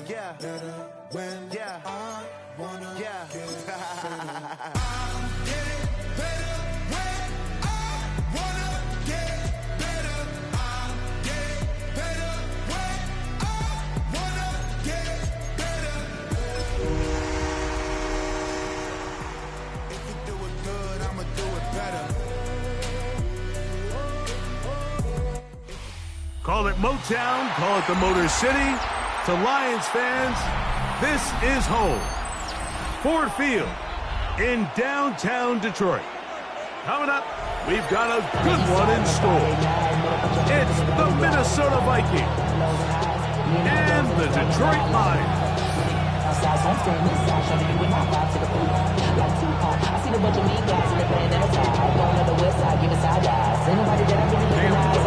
Yeah. better when Yeah. I wanna Yeah. get better. I'm getting better when I wanna get better. I'm getting better when I wanna get better. If you do it good, I'ma do it better. Call it Motown, call it the Motor City. To Lions fans, this is home. Ford Field in downtown Detroit. Coming up, we've got a good one in store. It's the Minnesota Vikings and the Detroit Lions.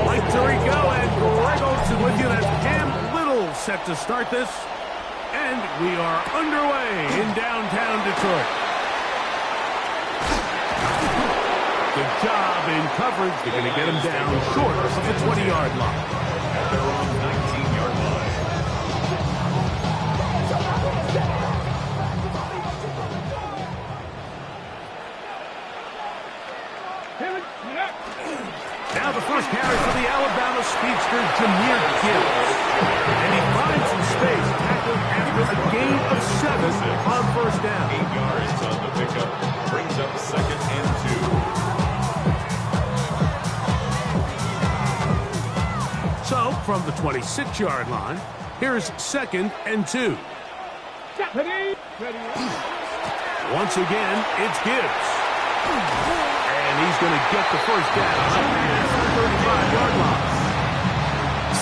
Mike Tirico and Greg Olsen with you. That's Cam Little set to start this. And we are underway in downtown Detroit. Good job in coverage. They're going to get him down short of the 20-yard line. At their own 19-yard line. Now the first carry for the Alabama speedster, Jahmyr Gibbs. And he finds some space, tackled after a gain of 7 on first down. 8 yards on the pickup. Brings up 2nd and 2. So, from the 26-yard line, here's 2nd and 2. Once again, it's Gibbs. And he's going to get the first down. Up past the 35-yard line.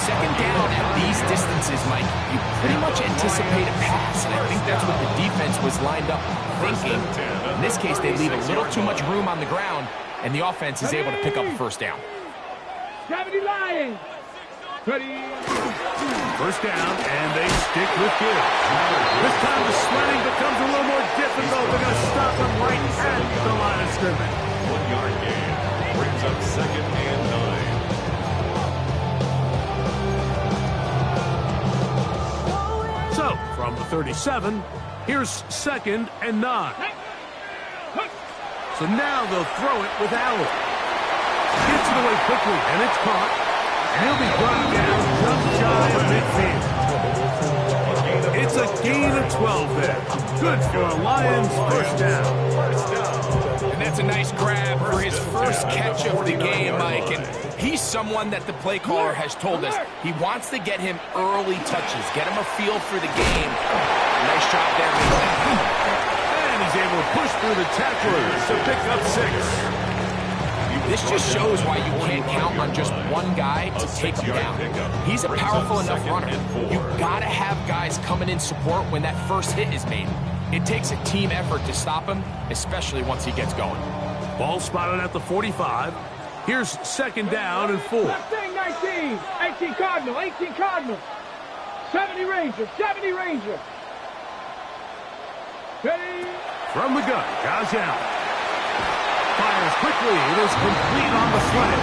2nd down at these distances, Mike, you pretty much anticipate a pass, and I think that's what the defense was lined up thinking. In this case, they leave a little too much room on the ground, and the offense is able to pick up a first down. 70 Lions. First down, and they stick with Gibbs. This time the sledding becomes a little more difficult. They're going to stop him right at the line of scrimmage. 1-yard gain. Brings up 2nd and 9. So, from the 37, here's 2nd and 9. So now they'll throw it with Allen. Gets it away quickly, and it's caught. And he'll be brought down just shy of midfield. It's a gain of 12 there. Good for a Lions first down. And that's a nice grab for his first catch of the game, Mike. And he's someone that the play caller has told us he wants to get him early touches, get him a feel for the game. Nice job there. And he's able to push through the tacklers to pick up 6. This just shows why you can't count on just one guy to take him down. He's a powerful enough runner. You've got to have guys coming in support when that first hit is made. It takes a team effort to stop him, especially once he gets going. Ball spotted at the 45. Here's 2nd down and 4. 19. 18 Cardinal. 18 Cardinal. 70 Ranger. 70 Ranger. Ready. From the gun, Josh Allen. Fires quickly. It is complete on the slant.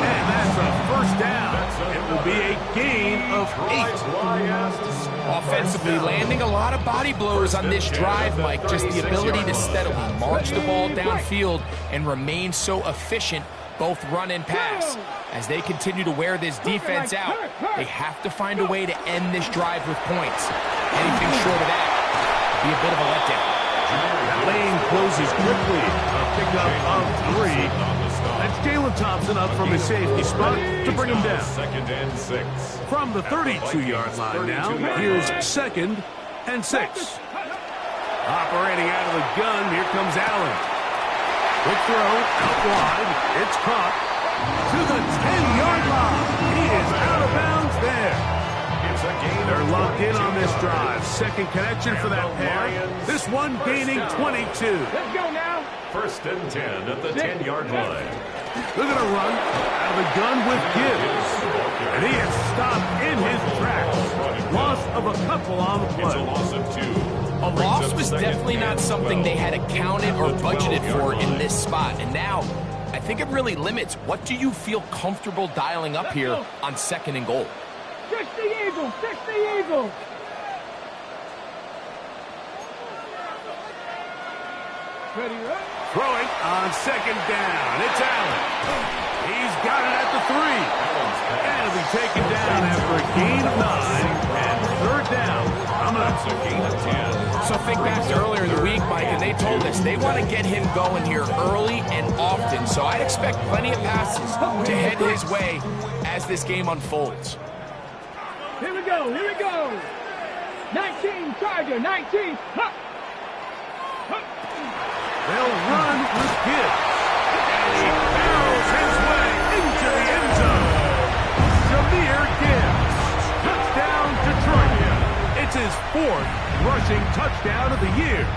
And that's a first down. It will be a gain of 8. Offensively, landing a lot of body blows on this drive, Mike. Just the ability to steadily march the ball downfield and remain so efficient, both run and pass. As they continue to wear this defense out, they have to find a way to end this drive with points. Anything short of that would be a bit of a letdown. That lane closes quickly. A pickup of 3. That's Jalen Thompson up from his safety spot to bring him down. 2nd and 6. From the 32-yard line now, here's 2nd and 6. Operating out of the gun, here comes Allen. Quick throw, out wide. It's caught to the 10-yard line. He is out of bounds there. They're locked in on this drive. 2nd connection for that pair. This one gaining 22. Let's go now. 1st and 10 at the 10-yard line. They're going to run out of the gun with Gibbs. And he is stopped in his tracks. Loss of a couple on the play. It's a loss of 2. A loss was definitely not something they had accounted or budgeted for in this spot. And now, I think it really limits what do you feel comfortable dialing up here on 2nd and goal. 60 Eagles. 60 Eagles. Ready, right? Throwing on second down. It's Allen. He's got it at the 3. And it'll be taken down after a gain of 9. And third down. That's a gain of 10. So think back to earlier in the week, Mike, and they told us they want to get him going here early and often. So I'd expect plenty of passes to head his way as this game unfolds. Here we go, here we go. 19, Tiger, 19. Huh. Huh. They'll run with Gibbs. And he barrels his way into the end zone. Jahmyr Gibbs. Touchdown, Detroit. It's his 4th rushing touchdown of the year.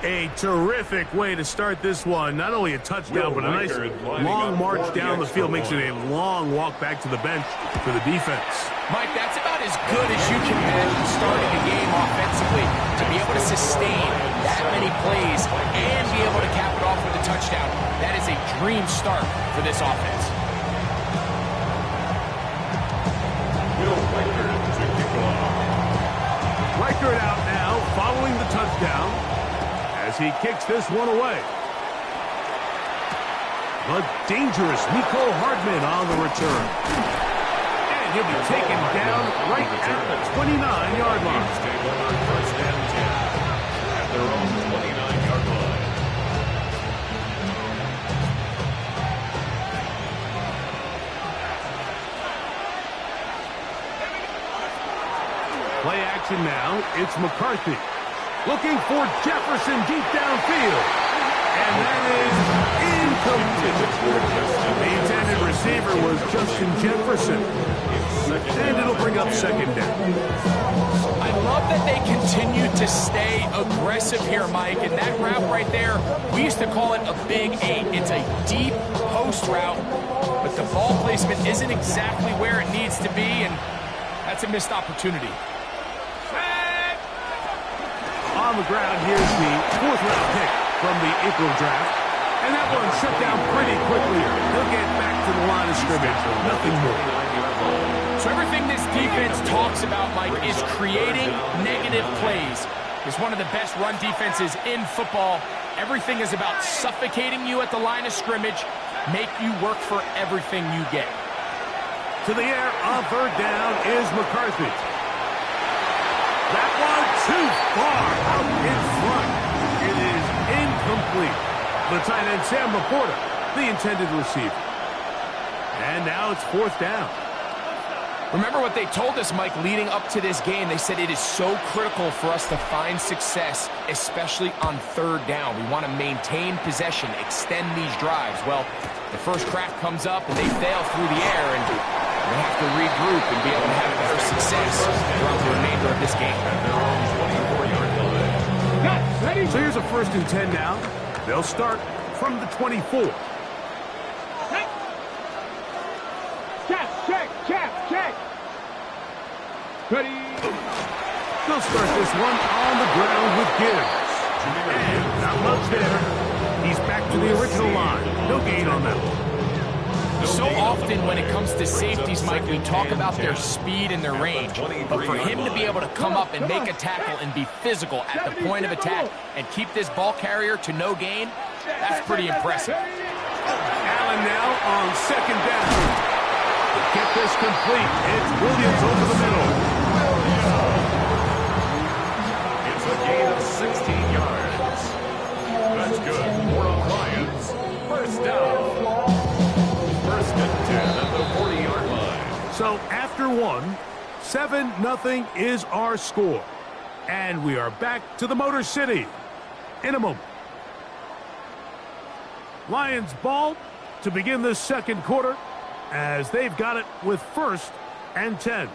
A terrific way to start this one. Not only a touchdown, but a nice long march down the field. Makes it a long walk back to the bench for the defense. Mike, that's about as good as you can imagine starting a game offensively. To be able to sustain that many plays and be able to cap it off with a touchdown, that is a dream start for this offense. Reichert out now, following the touchdown, as he kicks this one away. The dangerous Mecole Hardman on the return. And he'll be taken down right at the 29-yard line. First and 10 at their own 29-yard line. Play action now. It's McCarthy. Looking for Jefferson deep downfield. And that is incomplete. The intended receiver was Justin Jefferson. And it'll bring up second down. I love that they continue to stay aggressive here, Mike. And that route right there, we used to call it a big 8. It's a deep post route, but the ball placement isn't exactly where it needs to be, and that's a missed opportunity. On the ground, here's the 4th round pick from the April draft. And that one shut down pretty quickly. He'll get back to the line of scrimmage. Nothing more. So everything this defense talks about, Mike, is creating negative plays. It's one of the best run defenses in football. Everything is about suffocating you at the line of scrimmage, make you work for everything you get. To the air on third down is McCarthy. That one too far out in front. It is incomplete. The tight end, Sam Laporta, the intended receiver. And now it's 4th down. Remember what they told us, Mike, leading up to this game. They said it is so critical for us to find success, especially on third down. We want to maintain possession, extend these drives. Well, the first crack comes up and they fail through the air, and they have to regroup and be able to have better success throughout the remainder of this game. So here's a 1st and 10 now. They'll start from the 24. Check. Ready. They'll start this one on the ground with Gibbs. And not much there. He's back to the original line. No gain on that one. So often when it comes to safeties, Mike, we talk about their speed and their range. But for him to be able to come up and make a tackle and be physical at the point of attack and keep this ball carrier to no gain, that's pretty impressive. Allen now on second down. To get this complete, it's Williams over the middle. It's a gain of 16 yards. That's good. More on Lions. First down. First and 10 at the 40-yard line. So after one, 7-0 is our score. And we are back to the Motor City in a moment. Lions ball to begin this second quarter as they've got it with 1st and 10.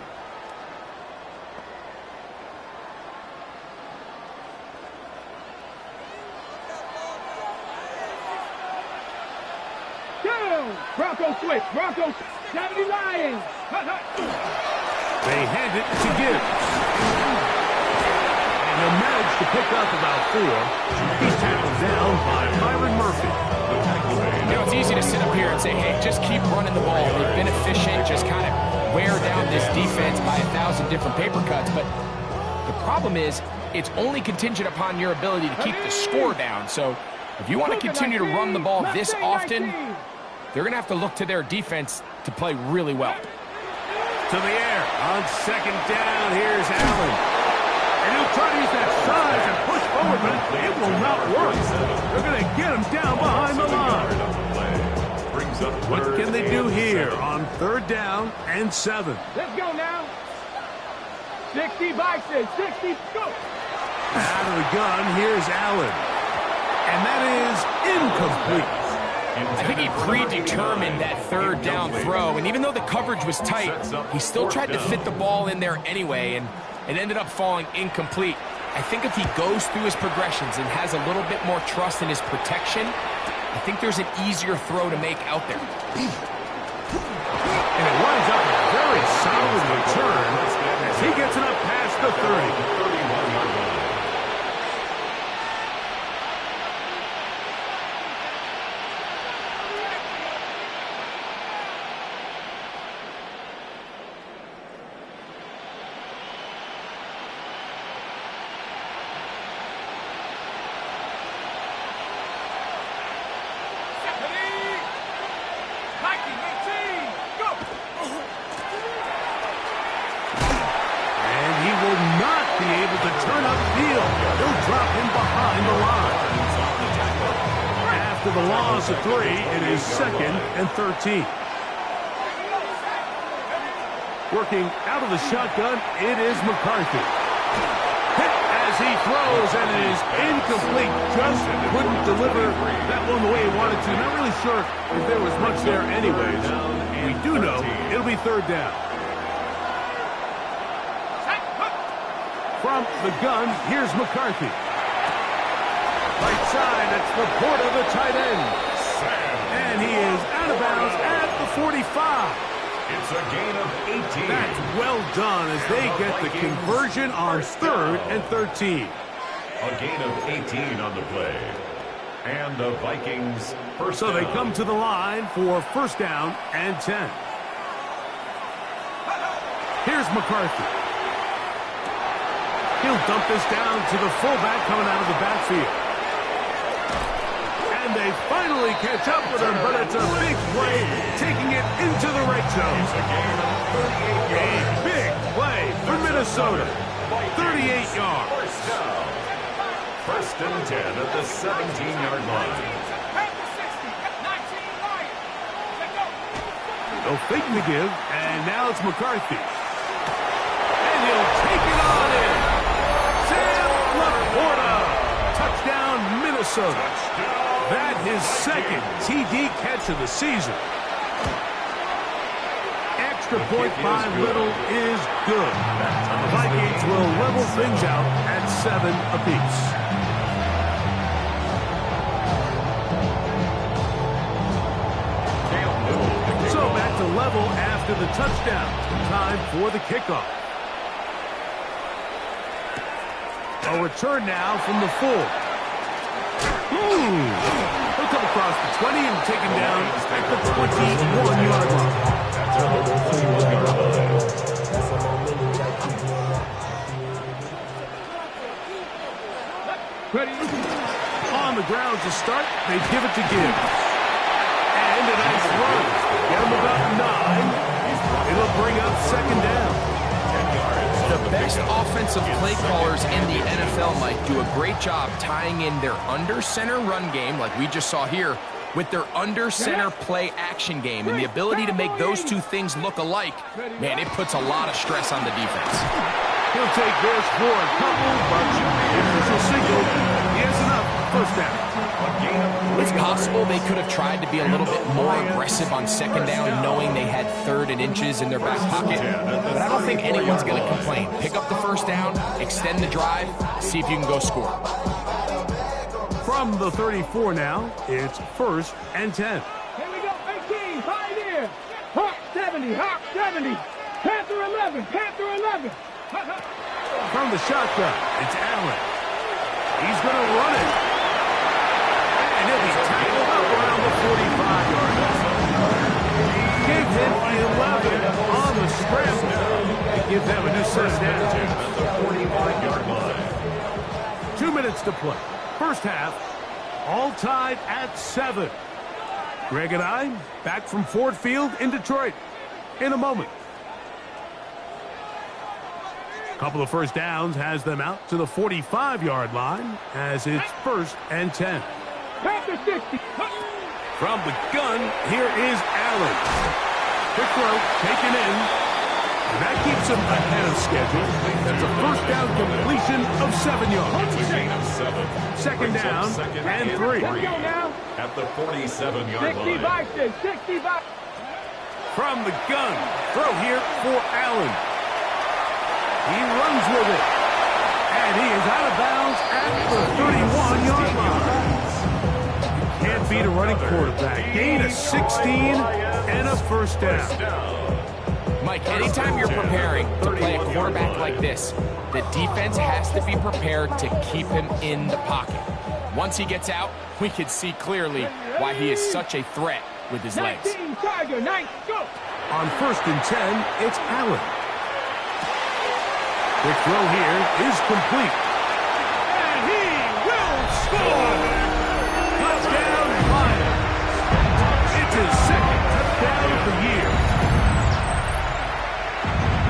Bronco switch. Bronco 70 Lions. They hand it to Gibbs. And he'll manage to pick up about 4. He's tackled down by Byron Murphy. You know, it's easy to sit up here and say, hey, just keep running the ball. They've been efficient, just kind of wear down this defense by 1,000 different paper cuts. But the problem is it's only contingent upon your ability to keep the score down. So if you want to continue to run the ball this often, they're going to have to look to their defense to play really well. To the air on second down. Here's Allen. And he'll try to use that size and push forward, but it will not work. They're going to get him down behind the line. What can they do here on third down and 7? Let's go now. 60 Bison, 60, go. Out of the gun, here's Allen. And that is incomplete. I think he predetermined that third down throw, and even though the coverage was tight, he still tried to fit the ball in there anyway, and it ended up falling incomplete. I think if he goes through his progressions and has a little bit more trust in his protection, I think there's an easier throw to make out there. And it winds up a very solid return as he gets it up past the 30. After the loss of 3, it is 2nd and 13. Working out of the shotgun, it is McCarthy. Hit as he throws, and it is incomplete. Just couldn't deliver that one the way he wanted to. Not really sure if there was much there anyways. We do know it'll be third down. From the gun, here's McCarthy. Right side, that's Laporta, the tight end. And he is out of bounds at the 45. It's a gain of 18. That's well done as they get the conversion on 3rd and 13. A gain of 18 on the play. And the Vikings first So down. they come to the line for first down and 10. Here's McCarthy. He'll dump this down to the fullback coming out of the backfield. And they finally catch up with him, but it's a big play, taking it into the red zone. A big play for Minnesota. 38 yards. First down. First and 10 at the 17-yard line. No faking to give, and now it's McCarthy. And he'll take it on in. Sam Laporta. Touchdown, Minnesota. That his 2nd TD catch of the season. Extra point by Little is good. The Vikings will level things out at 7 apiece. So back to level after the touchdown. Time for the kickoff. A return now from the full. He'll come across the 20 and take him down at the 21-yard line. Ready? On the ground to start, they give it to Gibbs. And a nice run. Get him about 9. It'll bring up second down. The best offensive play callers in the NFL, Mike, do a great job tying in their under-center run game, like we just saw here, with their under-center play action game. And the ability to make those two things look alike, man, it puts a lot of stress on the defense. He'll take this for a couple, but if it's a single, he has enough. First down. It's possible they could have tried to be a little bit more aggressive on second down, knowing they had 3rd and inches in their back pocket. But I don't think anyone's going to complain. Pick up the first down, extend the drive, see if you can go score. From the 34 now, it's 1st and 10. Here we go, 18, Pioneer. Hawk 70, Hawk 70. Panther 11, Panther 11. From the shotgun, it's Allen. He's going to run it. And he'll be tackled up around the 45-yard line. Gave him 11 on the scramble. They give them a new set down. At the 45-yard line. 2 minutes to play. First half, all tied at 7. Greg and I back from Ford Field in Detroit in a moment. Couple of first downs has them out to the 45-yard line as it's 1st and 10. From the gun, here is Allen. Quick throw, taken in. And that keeps him ahead of schedule. That's a first down completion of 7 yards. Second down and 3. At the 47-yard line. 65. From the gun, throw here for Allen. He runs with it. And he is out of bounds at the 31-yard line. Can't beat a running quarterback. Gain of 16 and a first down. Mike, anytime you're preparing to play a quarterback like this, the defense has to be prepared to keep him in the pocket. Once he gets out, we can see clearly why he is such a threat with his legs. On 1st and 10, it's Allen. Quick throw here is complete. And he will score! Touchdown, Lions. It's his 2nd touchdown of the year.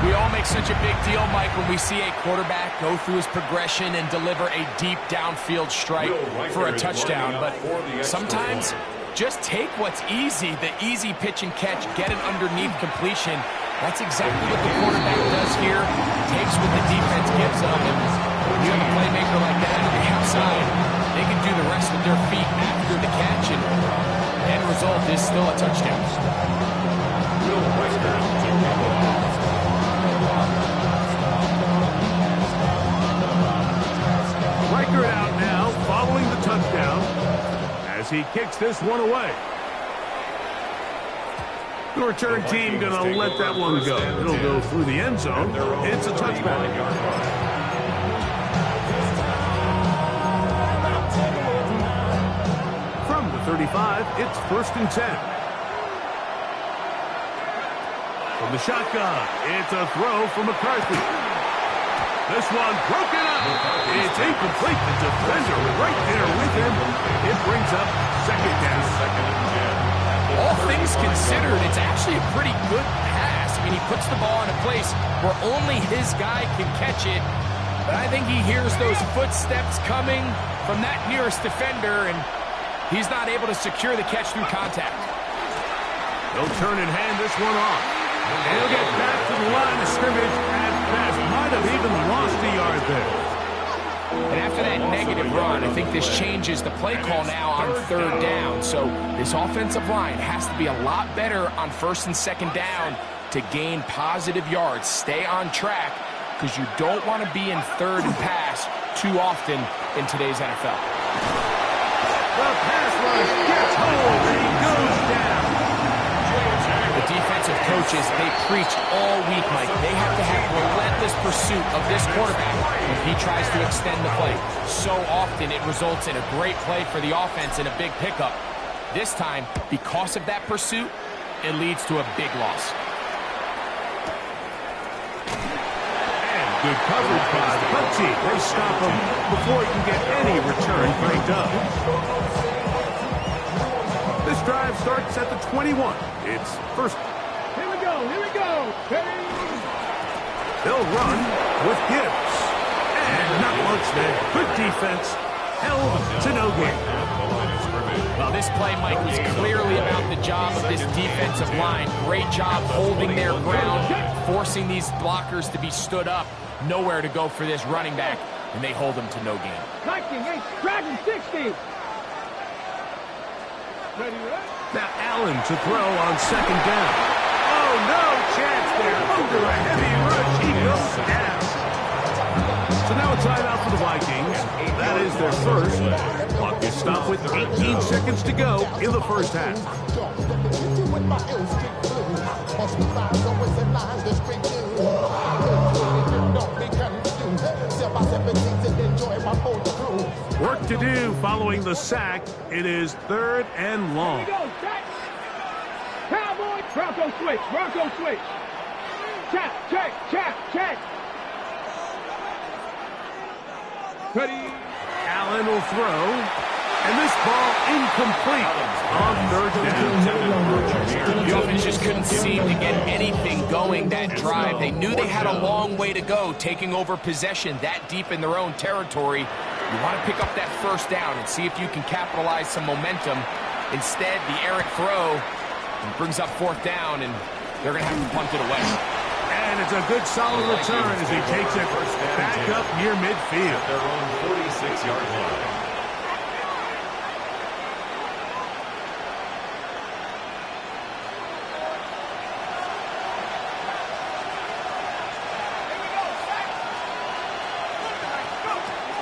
We all make such a big deal, Mike, when we see a quarterback go through his progression and deliver a deep downfield strike for a touchdown. But sometimes just take what's easy, the easy pitch and catch, get it underneath completion. That's exactly what the quarterback does here. Takes what the defense gives them. And when you have a playmaker like that on the outside, they can do the rest with their feet after the catch. And the end result is still a touchdown. Riker out now, following the touchdown, as he kicks this one away. The return team going to let that one go. It'll go through the end zone. It's a touchback. From the 35, it's 1st and 10. From the shotgun, it's a throw from McCarthy. This one broken up. It's incomplete. The defender right there with him. It brings up 2nd down. All things considered, it's actually a pretty good pass. I mean, he puts the ball in a place where only his guy can catch it. But I think he hears those footsteps coming from that nearest defender, and he's not able to secure the catch through contact. They'll turn and hand this one off. And he'll get back to the line of scrimmage at best. Might have even lost a yard there. And after that negative run, I think this changes the play call now on 3rd down. So this offensive line has to be a lot better on 1st and 2nd down to gain positive yards. Stay on track, because you don't want to be in 3rd and pass too often in today's NFL. The pass rush gets hold and he goes down. The defensive coaches, they preach all week, Mike. They have to have relentless pursuit of this quarterback when he tries to extend the play. So often it results in a great play for the offense and a big pickup. This time, because of that pursuit, it leads to a big loss. And good coverage by the punt team. They stop him before he can get any return breaked up. This drive starts at the 21. It's 1st. Here we go. They'll run with Gibbs. And not much there. Good defense. Held to no gain. Well, this play, Mike, was clearly about the job of this defensive line. Great job holding their ground, forcing these blockers to be stood up. Nowhere to go for this running back, and they hold him to no gain. Dragon 60. Now Allen to throw on 2nd down. Oh, no chance there. Under a heavy rush, he goes down. So now a timeout for the Vikings. That is their first. Clock is stopped with 18 seconds to go in the first half. Work to do following the sack. It is 3rd and long. Cowboy, Bronco switch. Check. Ready. Final throw. And this ball incomplete on third down. The offense just couldn't seem to get anything going that drive. They knew they had a long way to go, taking over possession that deep in their own territory. You want to pick up that first down and see if you can capitalize some momentum. Instead, the errant throw brings up fourth down, and they're going to have to punt it away. And it's a good solid return as he takes it back up near midfield. Their own 46-yard line.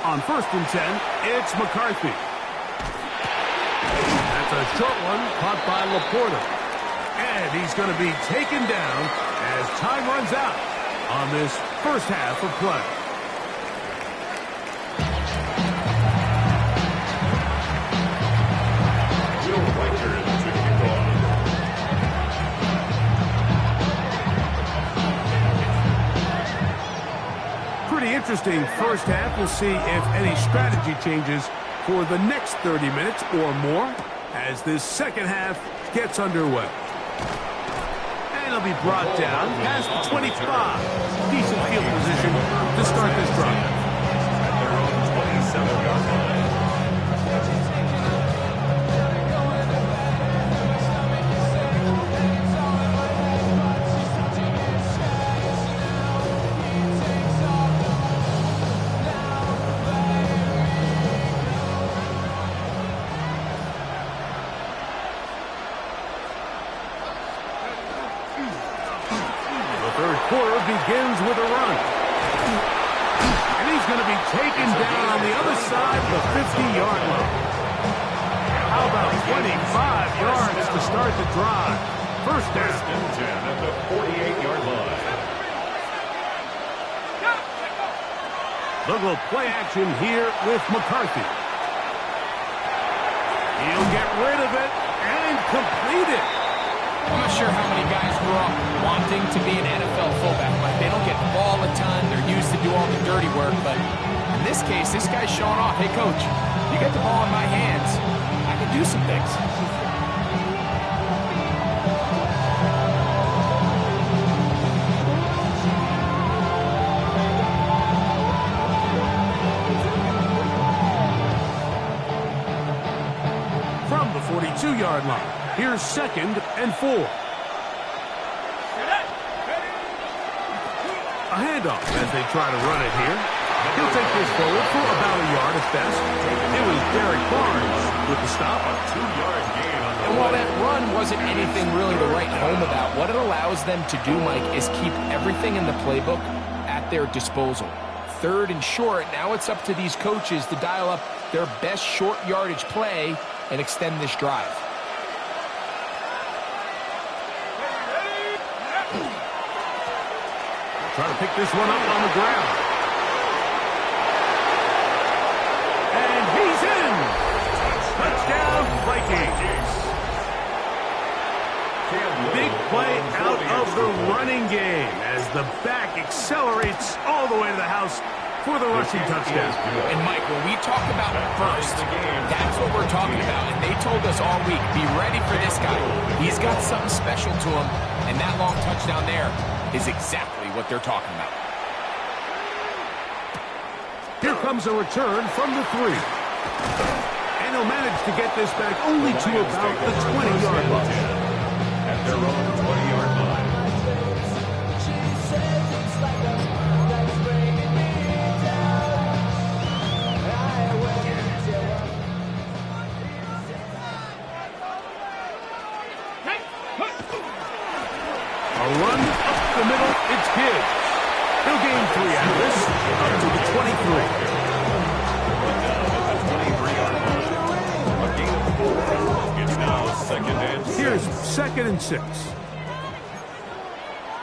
On 1st and 10, it's McCarthy. That's a short one caught by Laporta. And he's going to be taken down as time runs out on this first half of play. Will Riker to kick off. Pretty interesting first half. We'll see if any strategy changes for the next 30 minutes or more as this second half gets underway. And he'll be brought down past the 25. Decent field position to start this drive. At their own 27-yard line. Quarter begins with a run. And he's going to be taken down on the other side of the 50-yard line. How about 25 yards to start the drive? First down. 10 at the 48-yard line. They'll go play action here with McCarthy. He'll get rid of it and complete it. I'm not sure how many guys grew up wanting to be an NFL fullback. Like, they don't get the ball a ton. They're used to do all the dirty work. But in this case, this guy's showing off. Hey, coach, you get the ball in my hands, I can do some things. From the 42-yard line. Here's 2nd and 4. A handoff as they try to run it here. He'll take this forward for about a yard at best. It was Derek Barnes with the stop. A 2-yard gain on the And while that run wasn't anything really to write home about, what it allows them to do, Mike, is keep everything in the playbook at their disposal. 3rd and short, now it's up to these coaches to dial up their best short yardage play and extend this drive. Trying to pick this one up on the ground. And he's in! Touchdown, Vikings! Big play out of the running game as the back accelerates all the way to the house for the rushing touchdown. And Mike, when we talk about burst, that's what we're talking about. And they told us all week, be ready for this guy. He's got something special to him, and that long touchdown there is exactly what they're talking about. Here comes a return from the 3. And he'll manage to get this back only to about the 20-yard line. At their own 20-yard line. A run up the middle, it's Gibbs. He'll gain 3 out of this, up to the 23. At the 23-yard line. A gain of 4. It's now 2nd and 6. Here's 2nd and 6.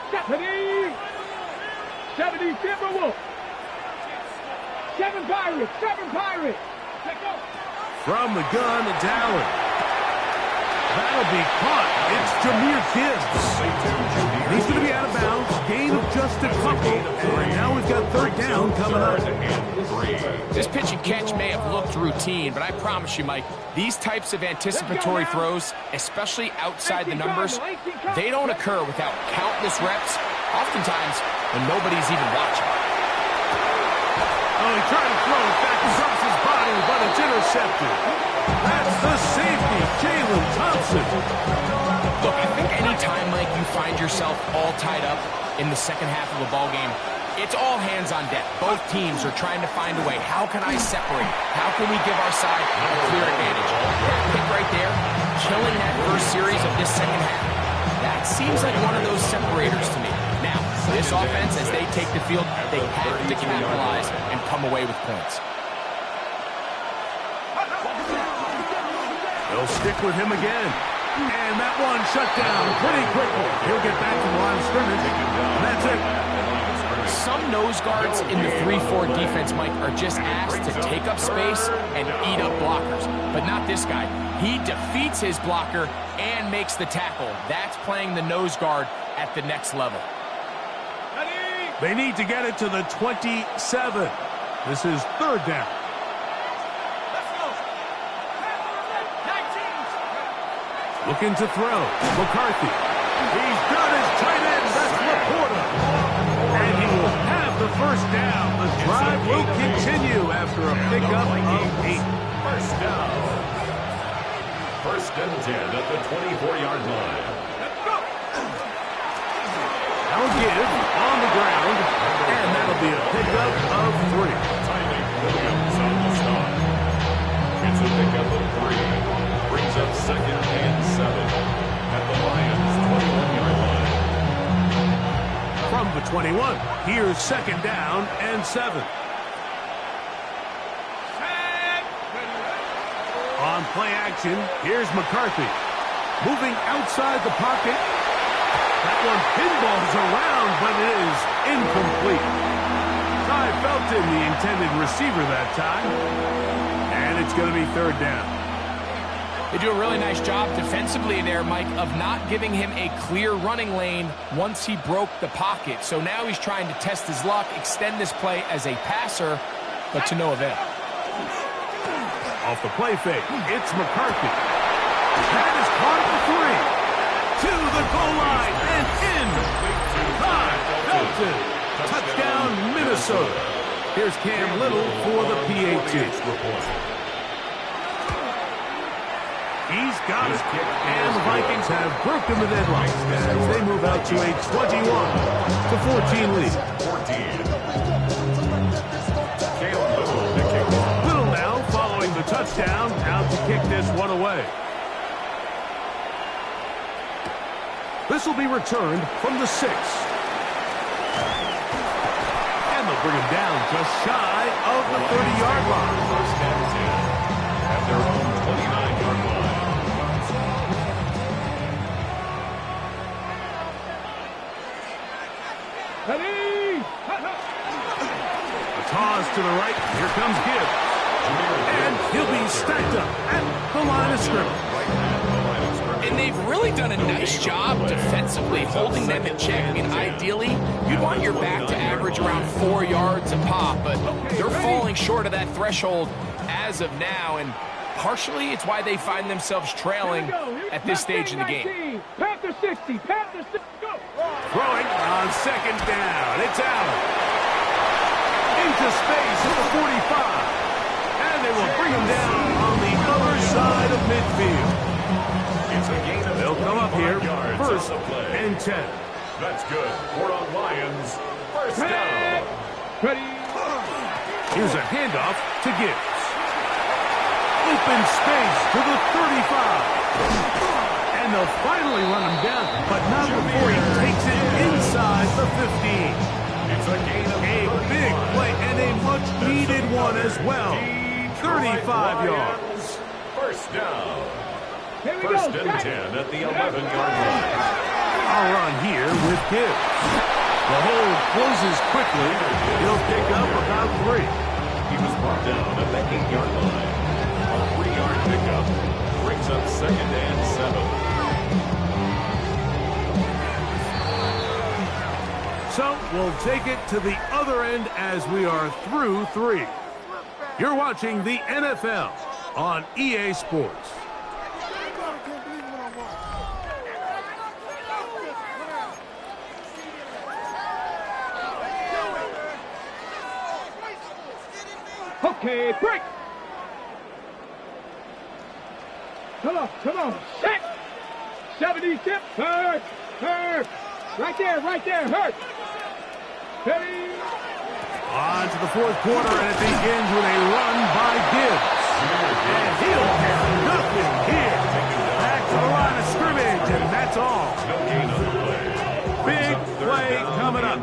Stephanie! 70 Timberwolves! 7 Pirates! 7 Pirates! From the gun, it's Allen. That'll be caught. It's Jahmyr Gibbs. He's going to be out of bounds gain of just a couple, and now we've got third down coming up. This pitch and catch may have looked routine, but I promise you, Mike, these types of anticipatory throws, especially outside the numbers, they don't occur without countless reps, oftentimes when nobody's even watching. Oh, he tried to throw it back across his body, but it's intercepted. That's the safety, Jalen Thompson. Look, I think anytime, Mike, you find yourself all tied up in the second half of a ball game, it's all hands on deck. Both teams are trying to find a way. How can I separate? How can we give our side a clear advantage? That pick right there, killing that first series of this second half. That seems like one of those separators to me. Now, this offense, as they take the field, they have to capitalize and come away with points. They'll stick with him again. And that one shut down pretty quickly. He'll get back to the line of scrimmage. And that's it. Some nose guards in the 3-4 defense, Mike, are just asked to take up space and eat up blockers. But not this guy. He defeats his blocker and makes the tackle. That's playing the nose guard at the next level. They need to get it to the 27. This is third down. Looking to throw. McCarthy. He's got his tight end. That's Laporta. And he will have the first down. The drive will continue after a pickup of 8. First down. First and 10 at the 24-yard line. That'll give on the ground. And that'll be a pickup of 3. Timing Williams on the stop. It's a pickup of 3. Brings up second and 7 at the Lions' 21-yard line. From the 21, here's second down and 7. On play action, here's McCarthy. Moving outside the pocket. That one pinballs around, but it is incomplete. Ty Felton, the intended receiver that time. And it's going to be third down. They do a really nice job defensively there, Mike, of not giving him a clear running lane once he broke the pocket. So now he's trying to test his luck, extend this play as a passer, but to no avail. Off the play fake, it's McCarthy. That is caught for 3. To the goal line and in. Felton. Touchdown, Minnesota. Here's Cam Little for the PAT. He's got it. And the Vikings have broken the deadlock as they move out to a 21-14 lead. Little now following the touchdown, out to kick this one away. This will be returned from the 6. And they'll bring him down just shy of the 30-yard line. First and 10 at their own 29-yard line. Ready? A toss to the right. Here comes Gibbs. And he'll be stacked up at the line of scrimmage. And they've really done a nice job defensively holding them in check. I mean, ideally, you'd want your back to average around 4 yards a pop, but they're falling short of that threshold as of now, and partially it's why they find themselves trailing at this stage in the game. Panther 60, Panther 60, go! Throwing on second down. It's out. Into space at the 45. And they will bring him down on the other side of midfield. It's a gain of They'll come up here first and 10. That's good. For the Lions. First down. Ready? Here's a handoff to Gibbs. Open space to the 35. And they'll finally run him down, but not before he takes it inside the 15. It's a gain of A big play and a much-needed one as well. 35 yards. First down. Here we First go. and 10 at the 11-yard line. I'll run here with Gibbs. The hole closes quickly. He'll pick up about 3. He was brought down at the 8-yard line. A 3-yard pickup brings up second and 7. will take it to the other end as we are through 3. You're watching the NFL on EA Sports. Okay, break. Come on, set. 70 tip, hurt. Right there, hurt. Ready. On to the 4th quarter, and it begins with a run by Gibbs. And he'll get nothing here. Back to the line of scrimmage, and that's all. Big play coming up.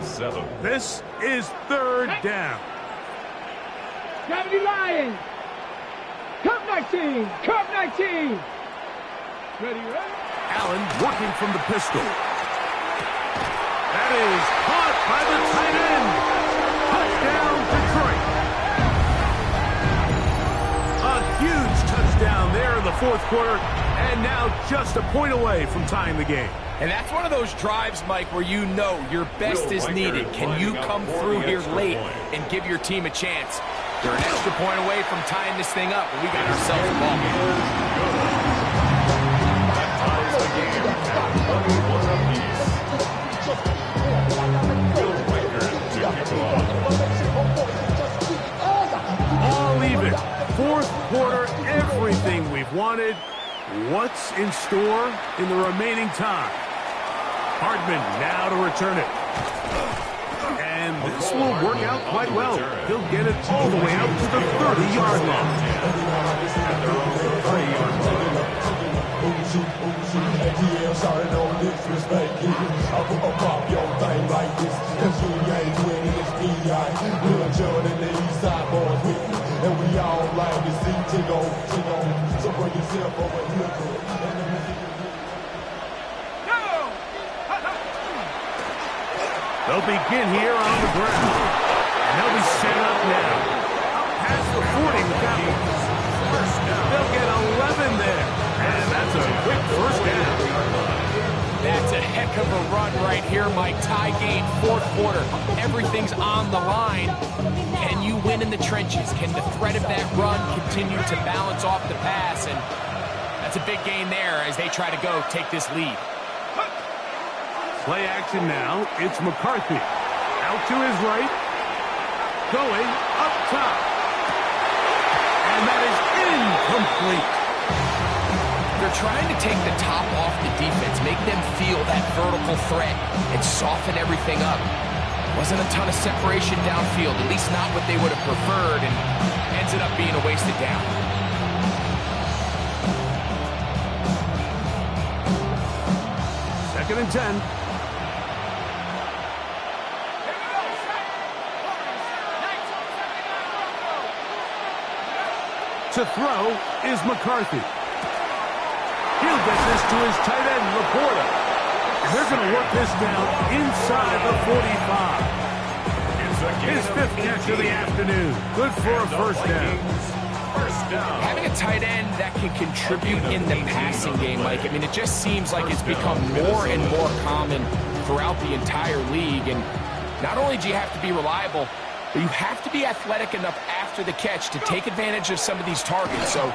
This is 3rd down. Gravity Lions. Curve 19. Ready. Allen working from the pistol. That is caught by the tight end. Touchdown, Detroit. A huge touchdown there in the 4th quarter, and now just a point away from tying the game. And that's one of those drives, Mike, where you know your best is needed. Can you come through here late and give your team a chance? They're an extra point away from tying this thing up, and we got ourselves a ball game. That ties the game at 1 apiece. Will Baker to kick off. All even. 4th quarter, everything we've wanted. What's in store in the remaining time? Hardman now to return it. And this will work out quite well. He'll get it all the way out to the 30-yard line. At their own 30-yard line. They'll begin here on the ground. And they'll be set up now. Up past the 40 with that one. They'll get 11 there. And that's a quick 1st down. That's a heck of a run right here, Mike. Tie game, 4th quarter. Everything's on the line. Can you win in the trenches? Can the threat of that run continue to balance off the pass? And that's a big gain there as they try to go take this lead. Play action now. It's McCarthy. Out to his right. Going up top. And that is incomplete. They're trying to take the top off the defense, make them feel that vertical threat, and soften everything up. Wasn't a ton of separation downfield, at least not what they would have preferred, and ended up being a wasted down. 2nd and 10. To throw is McCarthy. He'll get this to his tight end, Laporta. And they're going to work this down inside the 45. His 5th catch of the afternoon. Good for a 1st down. Having a tight end that can contribute in the passing game, Mike, I mean, it just seems like it's become more and more common throughout the entire league. And not only do you have to be reliable, but you have to be athletic enough after the catch to take advantage of some of these targets. So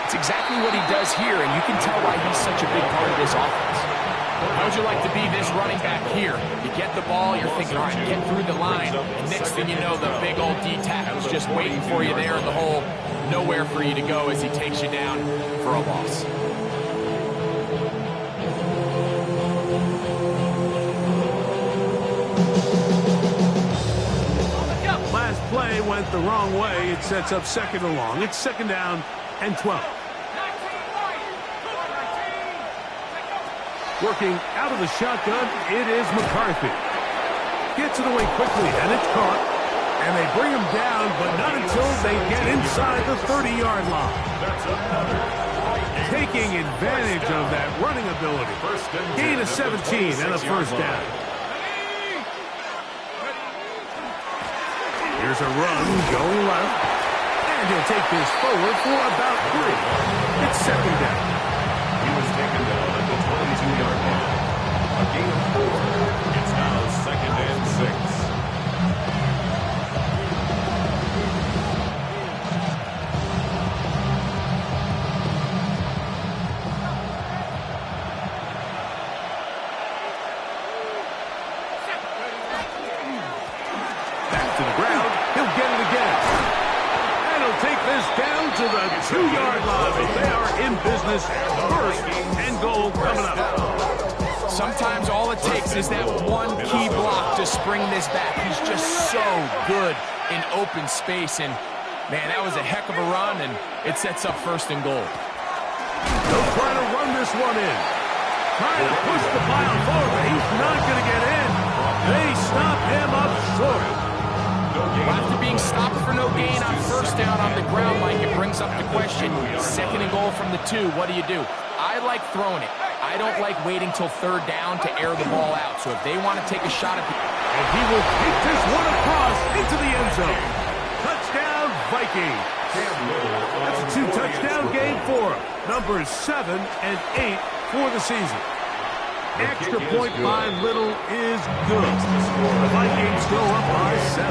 it's exactly what he does here, and you can tell why he's such a big part of this offense. How would you like to be this running back here? You get the ball, you're thinking, all right, get through the line. And next thing you know, the big old D-tackle's just waiting for you there in the hole. Nowhere for you to go as he takes you down for a loss. Last play went the wrong way. It sets up 2nd and long. It's 2nd down and 12. Working out of the shotgun, it is McCarthy. Gets it away quickly, and it's caught. And they bring him down, but not until they get inside the 30-yard line. Taking advantage of that running ability. Gain of 17 and a 1st down. Here's a run going left. And he'll take this forward for about 3. It's 2nd down. He was taken down at the 22-yard line. A gain of 4. It's now 2nd and 6. to the 2-yard line, but they are in business. First and goal coming up. Sometimes all it takes is that one key block to spring this back. He's just so good in open space, and man, that was a heck of a run, and it sets up first and goal. They'll try to run this one in. Trying to push the pile forward. He's not going to get in. They stop him up short. After being stopped for no gain on first down on the ground, Mike, it brings up the question, second and goal from the 2, what do you do? I like throwing it. I don't like waiting till third down to air the ball out. So if they want to take a shot at the... And he will kick this one across into the end zone. Touchdown, Vikings. That's a 2-touchdown game for him. Numbers 7 and 8 for the season. Extra point by Little is good. The Vikings go up by 7,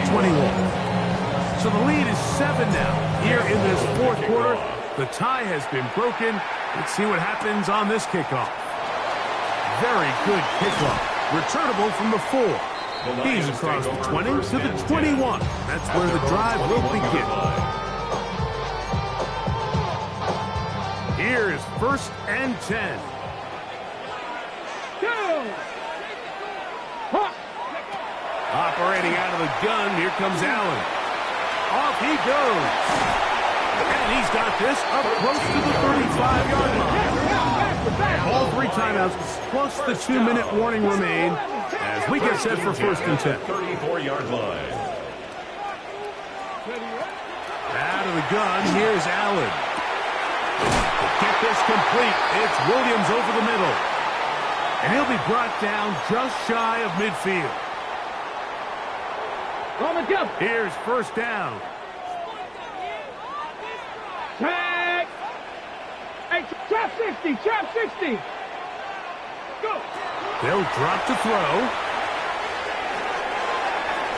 28-21. So the lead is 7 now. Here in this fourth quarter, the tie has been broken. Let's see what happens on this kickoff. Very good kickoff. Returnable from the 4. He's across the 20 to the 21. That's where the drive will begin. Here is first and 10. Operating out of the gun, here comes Allen. Off he goes. And he's got this up close to the 35-yard line. All 3 timeouts plus the 2-minute warning remain as we get set for first and 10. 34-yard line. Out of the gun, here's Allen. To get this complete, it's Williams over the middle. And he'll be brought down just shy of midfield. Here's first down. Tag! Hey, trap 60, trap 60. Go. They'll drop to throw.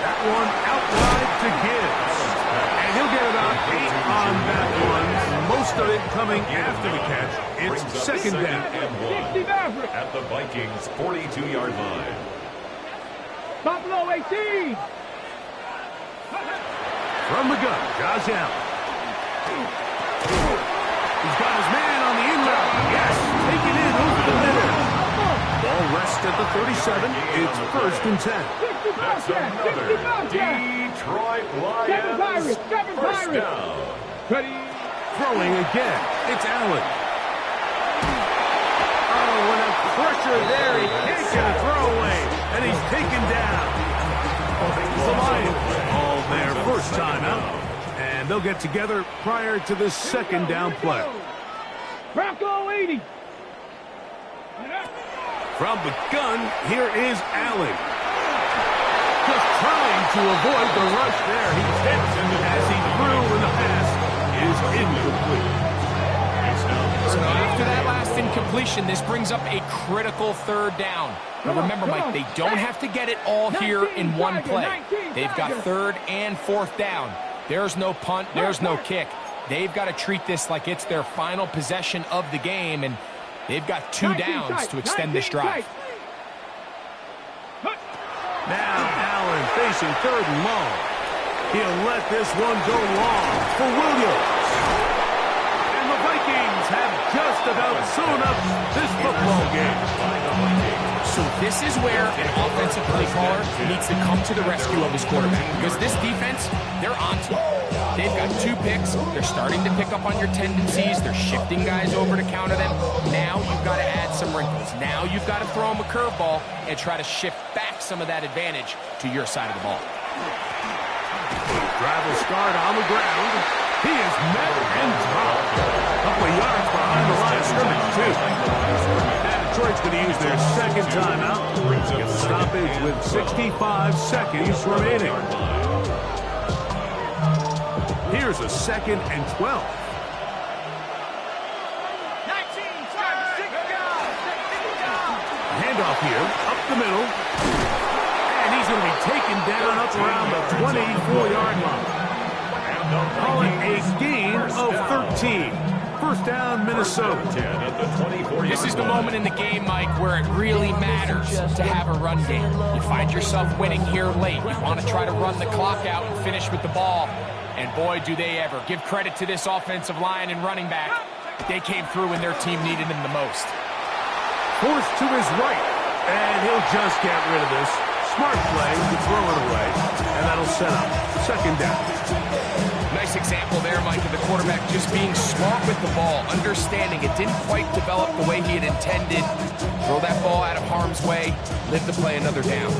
That one out wide to Gibbs. And he'll get about 8 on that one. Most of it coming after the catch. It's second down. At the Vikings' 42-yard line. Buffalo 18. From the gun, Josh Allen. He's got his man on the in route. Yes, take it in over the middle. Ball rests at the 37. It's first and 10. That's another Detroit Lions first down. Throwing again. It's Allen. Oh, and a pressure there. He can't get a throwaway. And he's taken down. The Lions call their first timeout. And they'll get together prior to the second down play. Bronco 80. From the gun, here is Allen. Just trying to avoid the rush there. He's hit as he threw, and the pass is incomplete. So after that last incompletion, this brings up a critical third down. But remember, Mike, they don't have to get it all here in one play. They've got third and fourth down. There's no punt. There's no kick. They've got to treat this like it's their final possession of the game, and they've got 2 downs to extend this drive. Now Allen facing third and long. He'll let this one go long for Williams. And the Vikings have just about sewn up this football game. So this is where an offensive play caller needs to come to the rescue of his quarterback, because this defense, they're on to it. They've got 2 picks. They're starting to pick up on your tendencies. They're shifting guys over to counter them. Now you've got to add some wrinkles. Now you've got to throw them a curveball and try to shift back some of that advantage to your side of the ball. Drive will start on the ground. He is met and dropped. A couple of yards behind the line of scrimmage, too. And Detroit's going to use their second timeout. Get the stoppage with 65 seconds remaining. Here's a second and 12. Handoff here, up the middle. And he's going to be taken down up around the 24-yard line. Calling a gain of 13. First down, Minnesota. This is the moment in the game, Mike, where it really matters to have a run game. You find yourself winning here late. You want to try to run the clock out and finish with the ball. And boy, do they ever. Give credit to this offensive line and running back. They came through when their team needed them the most. Forced to his right, and he'll just get rid of this. Smart play to throw it away, and that'll set up second down. Nice example there, Mike, of the quarterback just being smart with the ball, understanding it didn't quite develop the way he had intended. Throw that ball out of harm's way, live to play another down.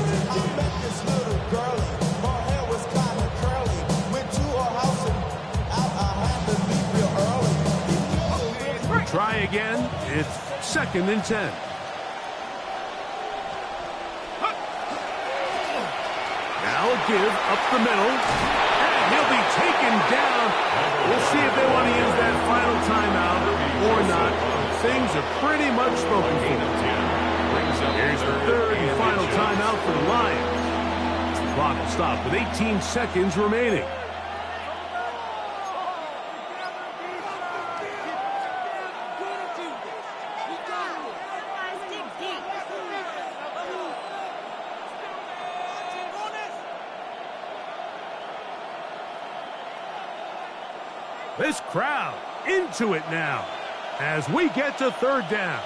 Try again. It's 2nd and 10. Now a give up the middle. And he'll be taken down. We'll see if they want to use that final timeout or not. Things are pretty much spoken for. Here's the 3rd and final timeout for the Lions. The clock will stop with 18 seconds remaining. This crowd into it now as we get to 3rd down.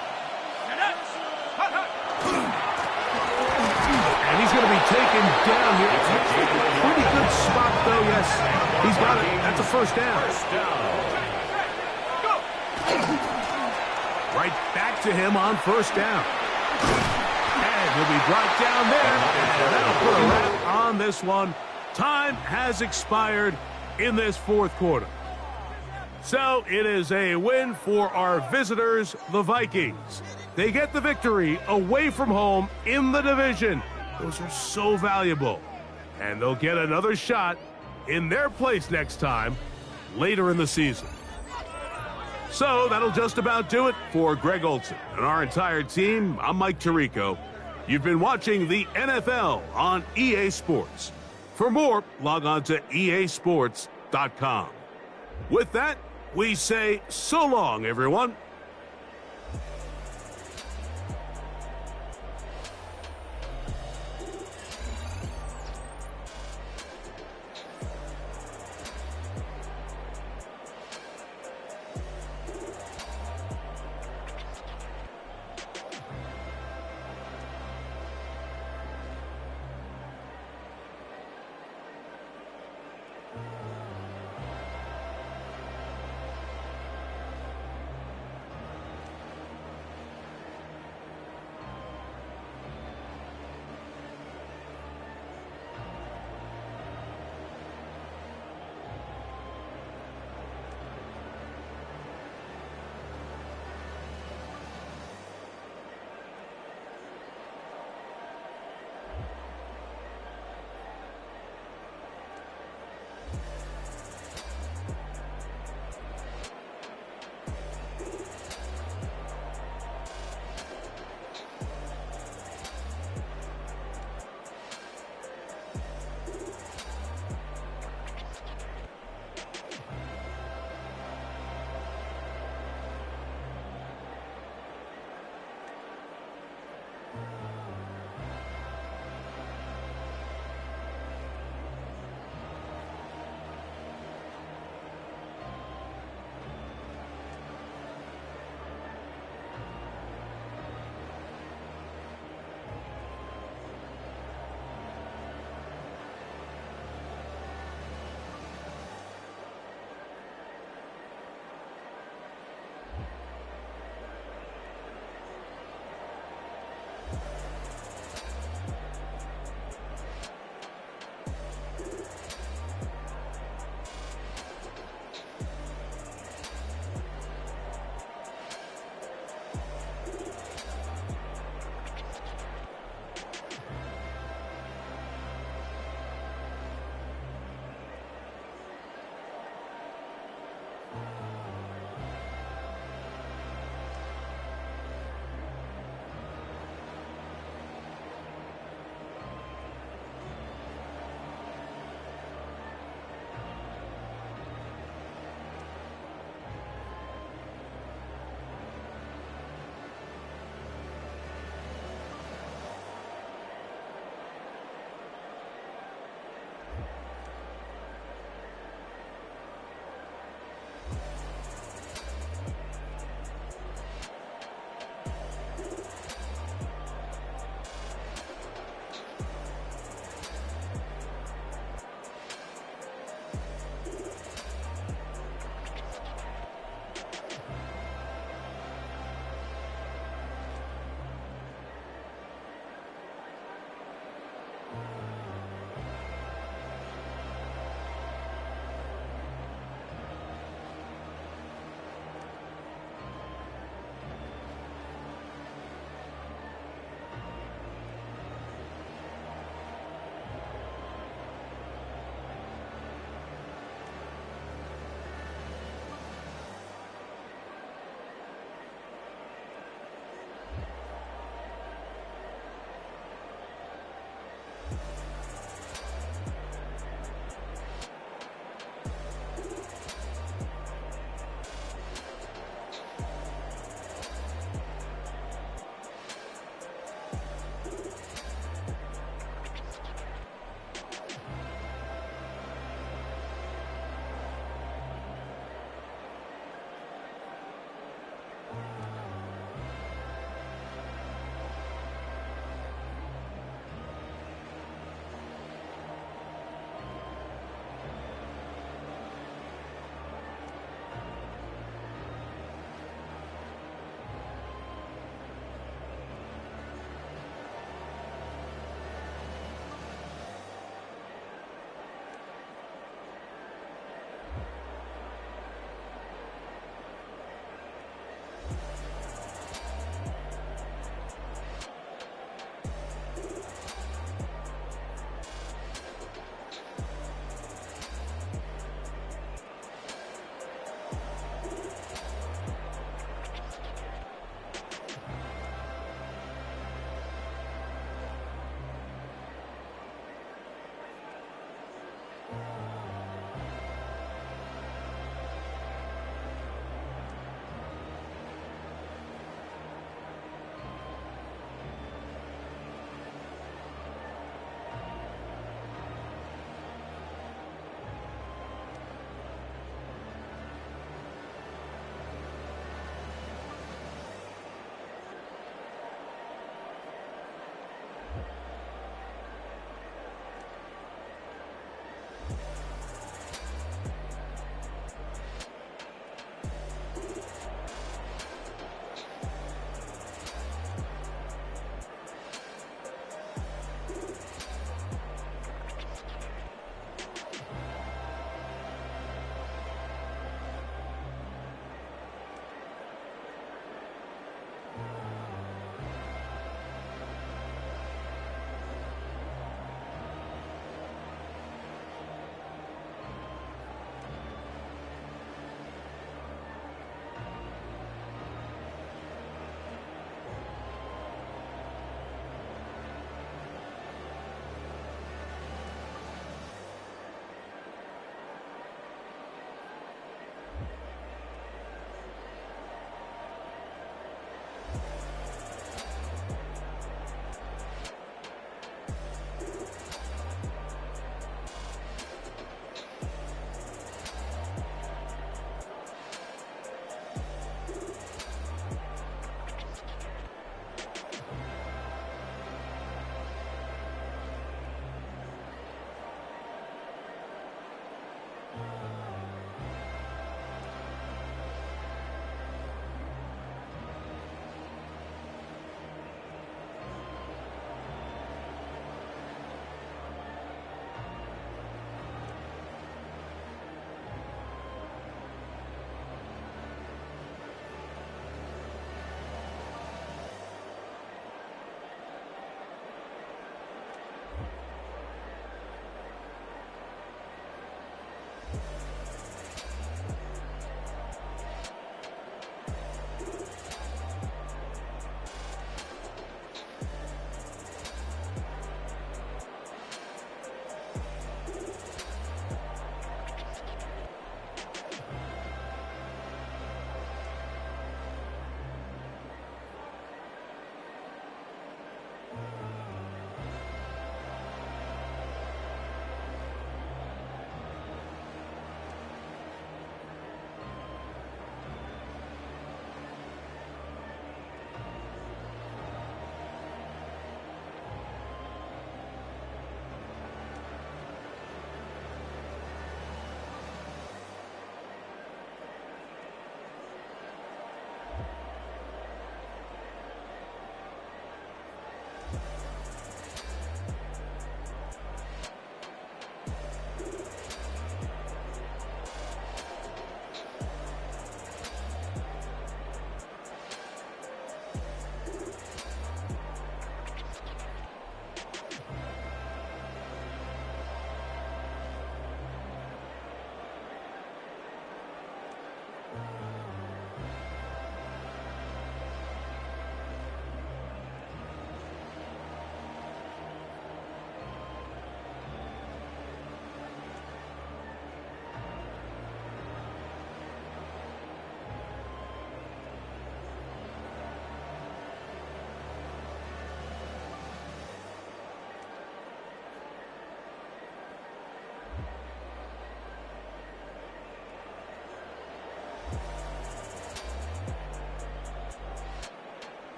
And he's going to be taken down here. Pretty good spot, though, yes. He's got it. That's a 1st down. Right back to him on 1st down. And he'll be brought down there. And that'll put a wrap on this one. Time has expired in this 4th quarter. So it is a win for our visitors, the Vikings. They get the victory away from home in the division. Those are so valuable. And they'll get another shot in their place next time, later in the season. So that'll just about do it for Greg Olson and our entire team. I'm Mike Tirico. You've been watching the NFL on EA Sports. For more, log on to easports.com. With that, we say so long, everyone.